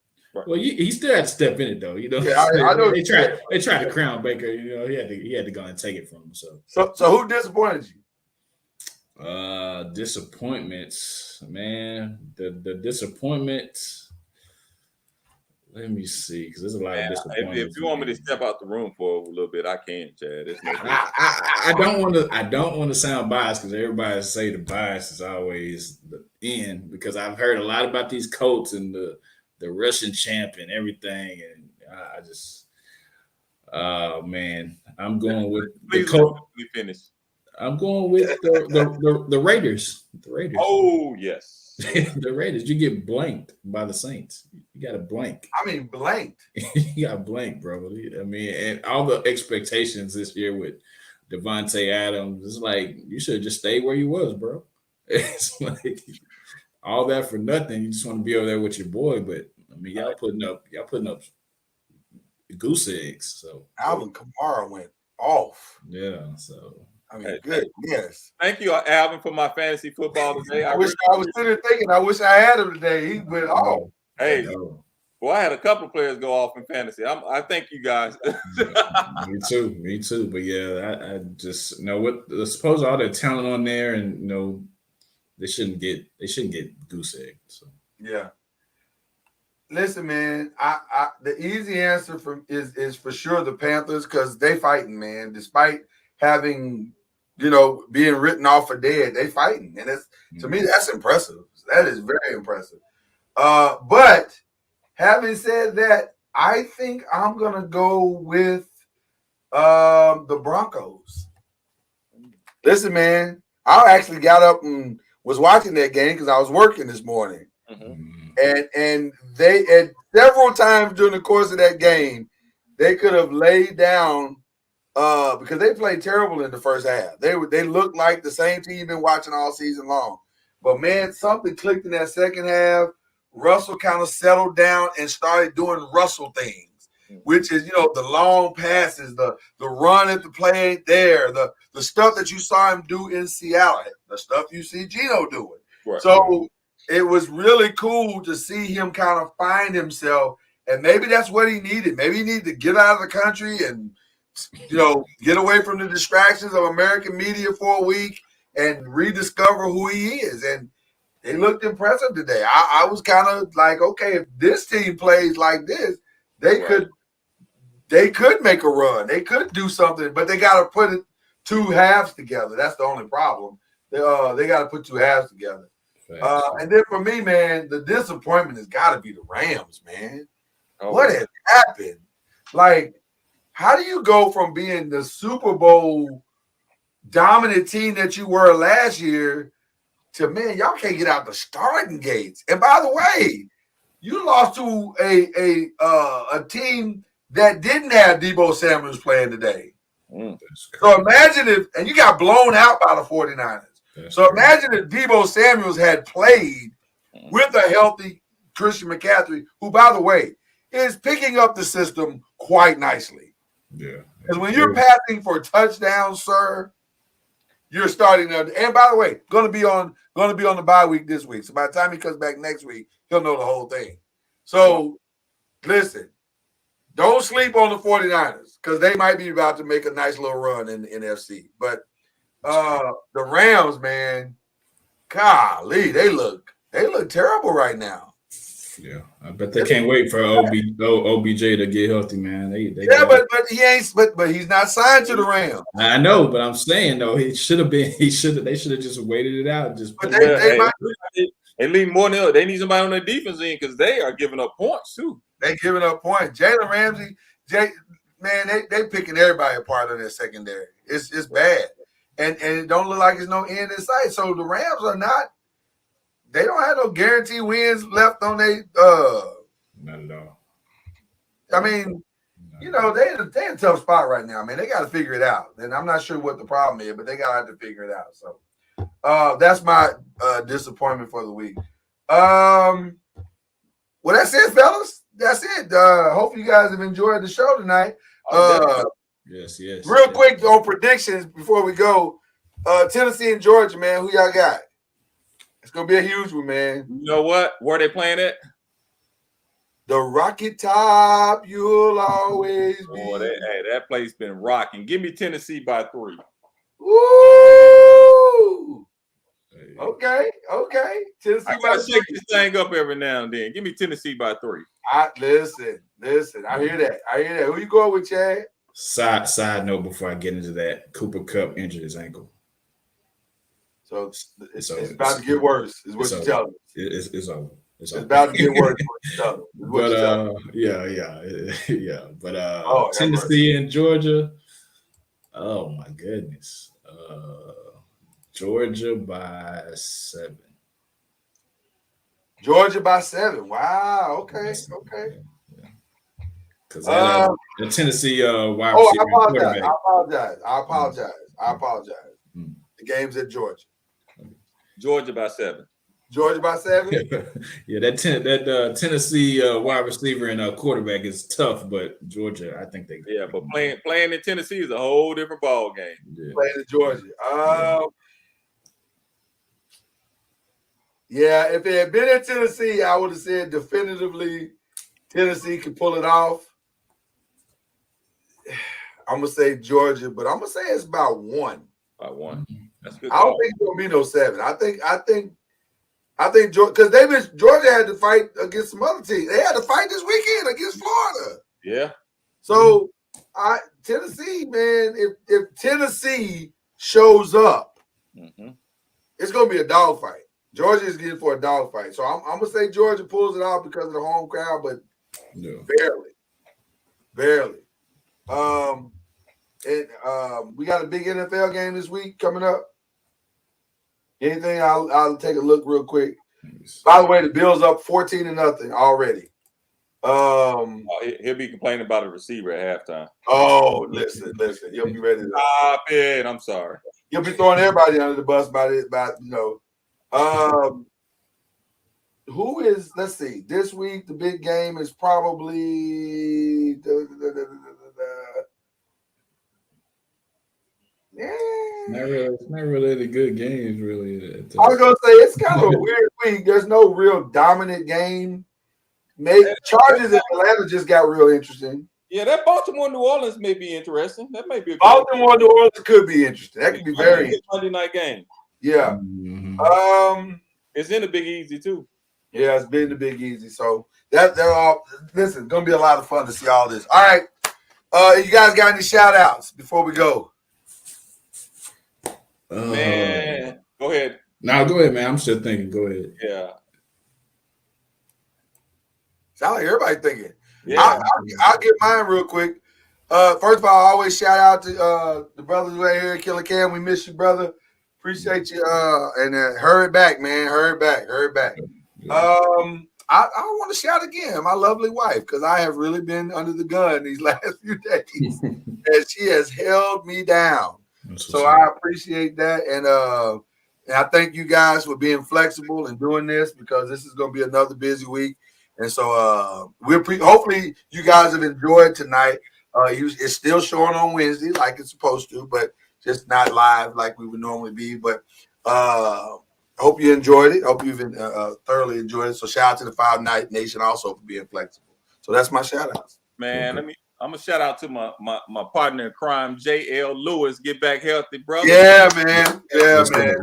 Well, he still had to step in it though. I know they tried to crown Baker. He had to go and take it from him. So who disappointed you? Disappointments, man. The disappointments. Let me see, because there's a lot of disappointments. If you want me to step out the room for a little bit, I can, Chad. I don't want to sound biased because everybody say the bias is always the end. Because I've heard a lot about these Colts and the Russian champ and everything, and I just, man, I'm going with the Colts. We finish. I'm going with the Raiders. The Raiders. Oh yes. The Raiders, you get blanked by the Saints. You got to blank. I mean, blanked. You got blank, bro. I mean, and all the expectations this year with Devontae Adams, it's like you should have just stayed where you was, bro. It's like all that for nothing. You just want to be over there with your boy, but I mean, y'all putting up goose eggs. So Alvin Kamara went off. Yeah, so. I mean, good. Yes. Thank you, Alvin, for my fantasy football today. I was sitting there thinking, I wish I had him today. He went off. Hey, well, I had a couple of players go off in fantasy. I thank you guys. Me too. But yeah, I just what. Suppose all the talent on there, and they shouldn't get goose egg. So yeah. Listen, man. I the easy answer is for sure the Panthers because they fighting, man. Despite having being written off for dead. They fighting, and to me that's impressive. That is very impressive. But having said that, I think I'm gonna go with the Broncos. Listen, man, I actually got up and was watching that game because I was working this morning, and they at several times during the course of that game, they could have laid down because they played terrible in the first half. They looked like the same team you've been watching all season long. But man, something clicked in that second half. Russell kind of settled down and started doing Russell things, which is the long passes, the run at the play ain't there, the stuff that you saw him do in Seattle, the stuff you see Geno doing. Right. So it was really cool to see him kind of find himself, and maybe that's what he needed. Maybe he needed to get out of the country and get away from the distractions of American media for a week and rediscover who he is. And they looked impressive today. I was kind of like, okay, if this team plays like this, they could make a run. They could do something, but they got to put it two halves together. That's the only problem. They got to put two halves together. And then for me, man, the disappointment has got to be the Rams, man. What has happened? Like, how do you go from being the Super Bowl dominant team that you were last year to, man, y'all can't get out the starting gates? And by the way, you lost to a team that didn't have Deebo Samuels playing today. So imagine and you got blown out by the 49ers. So imagine if Deebo Samuels had played with a healthy Christian McCaffrey, who, by the way, is picking up the system quite nicely. Yeah. Because when you're passing for touchdowns, sir, you're starting to. And by the way, going to be on the bye week this week. So by the time he comes back next week, he'll know the whole thing. So listen, don't sleep on the 49ers because they might be about to make a nice little run in the NFC. But the Rams, man, golly, they look terrible right now. Yeah, I bet they can't wait for OBJ to get healthy, man. But he ain't. But he's not signed to the Rams. I know, but I'm saying though, he should have been. They should have just waited it out. They leave more than they need somebody on their defense end because they are giving up points too. They giving up points. Jalen Ramsey, man, they picking everybody apart on their secondary. It's bad, and it don't look like there's no end in sight. So the Rams are not. They don't have no guaranteed wins left on their Not at all. I mean, they in a tough spot right now, man. They got to figure it out. And I'm not sure what the problem is, but they got to have to figure it out. So that's my disappointment for the week. Well, that's it, fellas. That's it. Hope you guys have enjoyed the show tonight. Yes. Real quick on predictions before we go. Tennessee and Georgia, man. Who y'all got? It's gonna be a huge one, man. You know what? Where they playing at? The Rocky Top, you'll always be. Boy, that place been rocking. Give me Tennessee by 3. Woo! Okay. Tennessee I gotta shake this thing up every now and then. Give me Tennessee by 3. Listen. I hear that. Who you going with, Chad? Side note before I get into that, Cooper Kupp injured his ankle. So it's about to get worse, is what you're telling me. It's over. It's about to get worse. But yeah. But Tennessee and Georgia. Oh my goodness. Georgia by 7. Georgia by 7. Wow. Okay. Because the Tennessee wide receiver. I apologize. The game's at Georgia. Georgia by 7. Georgia by 7? Yeah, that Tennessee wide receiver and quarterback is tough, but Georgia, I think they. Yeah, but playing in Tennessee is a whole different ball game. Yeah. Playing in Georgia. Yeah, if it had been in Tennessee, I would have said definitively Tennessee can pull it off. I'm gonna say Georgia, but I'm gonna say it's about 1. By 1. That's good. I don't think it's gonna be no 7. I think Georgia, Georgia had to fight against some other teams. They had to fight this weekend against Florida. Yeah. So Tennessee, man, if Tennessee shows up, Mhm. it's going to be a dogfight. Georgia is getting for a dogfight. So I'm going to say Georgia pulls it off because of the home crowd, but barely. We got a big NFL game this week coming up. Anything? I'll take a look real quick. By the way, the Bills up 14-0 already. He'll be complaining about a receiver at halftime. Oh, listen. He'll be ready to Stop it. I'm sorry. He'll be throwing everybody under the bus who is, let's see, this week the big game is probably It's not really the good games, really. I was gonna say it's kind of a weird week. There's no real dominant game. Maybe Chargers and Atlanta just got real interesting. Yeah, that Baltimore New Orleans may be interesting. That may be Baltimore New Orleans could be interesting. That could be very interesting. Monday night game. Yeah. Mm-hmm. It's in the Big Easy too. Yeah, it's been the Big Easy. So they're all listen, gonna be a lot of fun to see all this. All right. You guys got any shout outs before we go? Man, go ahead. No, go ahead, man. I'm still thinking. Go ahead. Yeah. Sound like everybody thinking. Yeah. I'll get mine real quick. First of all, I always shout out to the brothers right here, Killer Cam. We miss you, brother. Appreciate you. And hurry back, man. Hurry back. I want to shout again my lovely wife because I have really been under the gun these last few days, and she has held me down. So I appreciate that, and I thank you guys for being flexible and doing this because this is going to be another busy week. And so hopefully you guys have enjoyed tonight. It's still showing on Wednesday like it's supposed to, but just not live like we would normally be. But hope you enjoyed it. Hope you've thoroughly enjoyed it. So shout out to the 5 Night Nation also for being flexible. So that's my shout out. Man, I'm gonna shout out to my partner in crime, J.L. Lewis. Get back healthy, brother. Yeah, man. Yes, sir.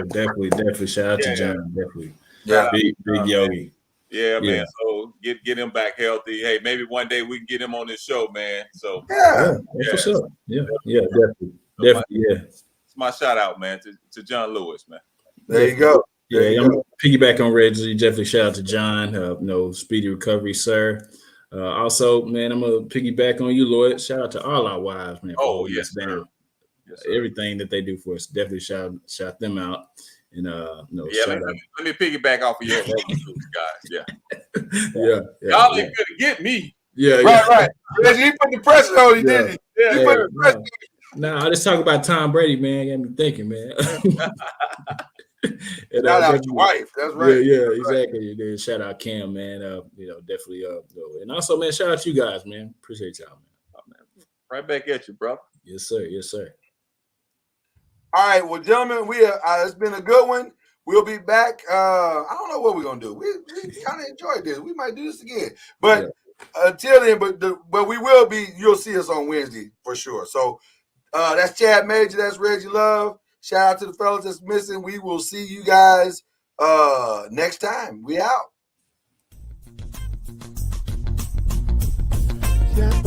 Definitely. Shout out to John. Definitely. Yeah. Big Yogi. Yeah, man. So get him back healthy. Hey, maybe one day we can get him on this show, man. So For sure. Yeah, definitely. Yeah. It's my shout out, man, to John Lewis, man. There you go. I'm gonna piggyback on Reggie. Definitely shout out to John. Speedy recovery, sir. Also, man, I'm gonna piggyback on you, Lloyd. Shout out to all our wives, man. Oh, yes, sir. Everything that they do for us, definitely shout them out. And let me piggyback off of your guys. Yeah. Y'all ain't gonna get me. Yeah. Right. He put the pressure on you, didn't he? He put the pressure. No, I just talk about Tom Brady, man. Got me thinking, man. Shout out your wife. That's right. Yeah, exactly. And then shout out Cam, man. Definitely. And also, man, shout out to you guys, man. Appreciate y'all, man. Oh, man. Right back at you, bro. Yes, sir. All right, well, gentlemen, it's been a good one. We'll be back. I don't know what we're gonna do. We kind of enjoyed this. We might do this again, but until then, but we will be. You'll see us on Wednesday for sure. So that's Chad Major. That's Reggie Love. Shout out to the fellas that's missing. We will see you guys next time. We out. Yeah,